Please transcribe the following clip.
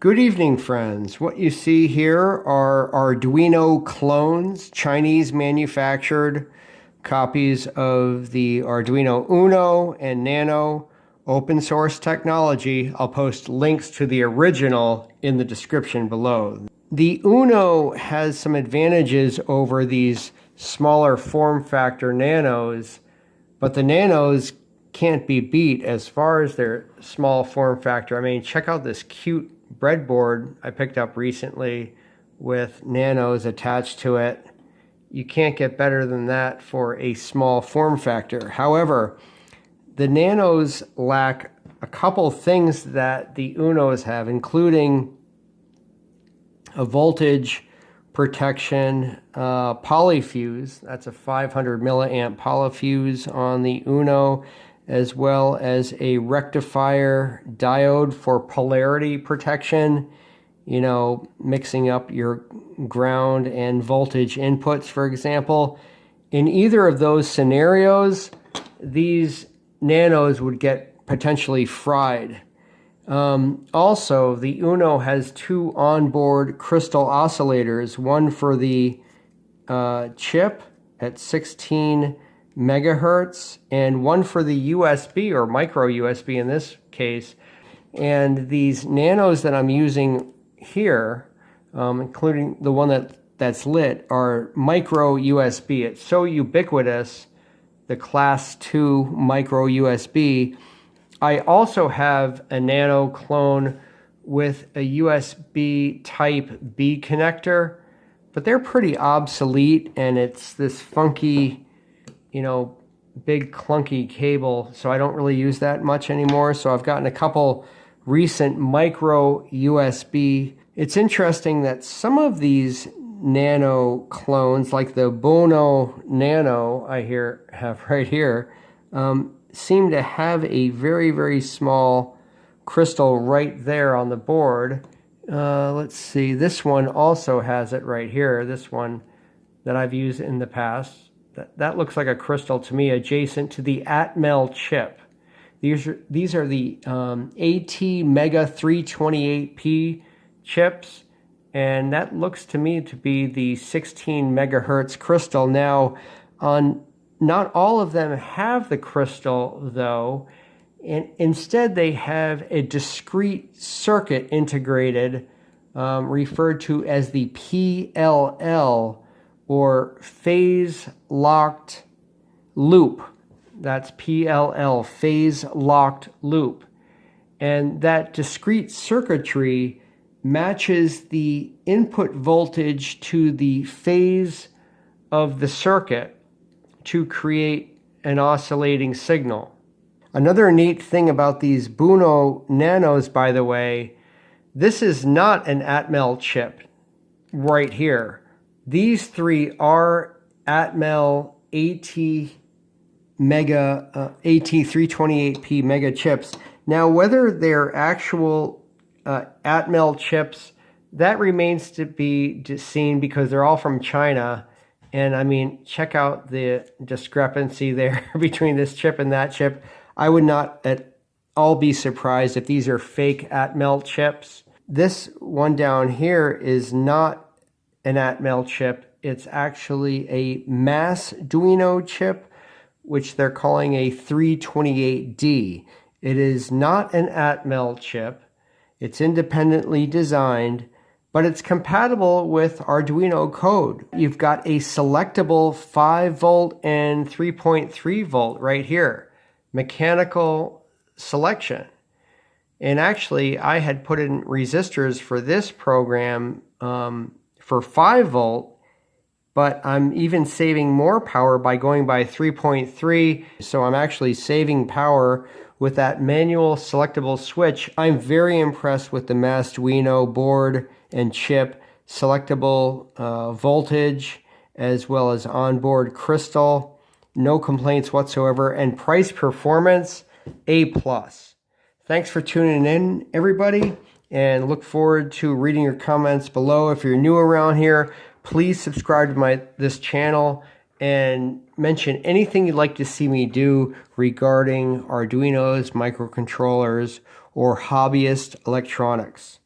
Good evening, friends. What you see here are Arduino clones, Chinese manufactured copies of the Arduino Uno and Nano open source technology. I'll post links to the original in the description below. The Uno has some advantages over these smaller form factor Nanos, but the Nanos can't be beat as far as their small form factor. I mean, check out this cute breadboard I picked up recently with Nanos attached to it. You can't get better than that for a small form factor. However, the Nanos lack a couple things that the Unos have, including a voltage protection polyfuse. That's a 500 milliamp polyfuse on the Uno, as well as a rectifier diode for polarity protection, you know, mixing up your ground and voltage inputs, for example. In either of those scenarios, these Nanos would get potentially fried. Also, the Uno has two onboard crystal oscillators, one for the chip at 16 megahertz and one for the USB or micro USB in this case. And these Nanos that I'm using here, including the one that's lit, are micro USB. It's so ubiquitous, the class 2 micro USB. I also have a Nano clone with a USB type B connector, but they're pretty obsolete, and it's this funky, you know, big clunky cable, so I don't really use that much anymore. So I've gotten a couple recent micro USB. It's interesting that some of these Nano clones, like the Buono Nano I have right here, seem to have a very, very small crystal right there on the board. Let's see, this one also has it right here, this one that I've used in the past. That looks like a crystal to me, adjacent to the ATMEL chip. These are the ATMega328P chips, and that looks to me to be the 16 megahertz crystal. Now, not all of them have the crystal, though, and instead they have a discrete circuit integrated, referred to as the PLL, or phase locked loop. That's PLL, phase locked loop. And that discrete circuitry matches the input voltage to the phase of the circuit to create an oscillating signal. Another neat thing about these Buono Nanos, by the way, this is not an ATMEL chip right here. These three are ATMEL AT328P mega chips. Now, whether they're actual ATMEL chips, that remains to be seen, because they're all from China. And I mean, check out the discrepancy there between this chip and that chip. I would not at all be surprised if these are fake ATMEL chips. This one down here is not an ATMEL chip. It's actually a MassDuino chip, which they're calling a 328D. It is not an ATMEL chip. It's independently designed, but it's compatible with Arduino code. You've got a selectable 5 volt and 3.3 volt right here. Mechanical selection. And actually, I had put in resistors for this program for 5 volt, but I'm even saving more power by going by 3.3. So I'm actually saving power with that manual selectable switch. I'm very impressed with the MassDuino board and chip, selectable voltage, as well as onboard crystal. No complaints whatsoever, and price performance, A+. Thanks for tuning in, everybody, and look forward to reading your comments below. If you're new around here, please subscribe to this channel and mention anything you'd like to see me do regarding Arduinos, microcontrollers, or hobbyist electronics.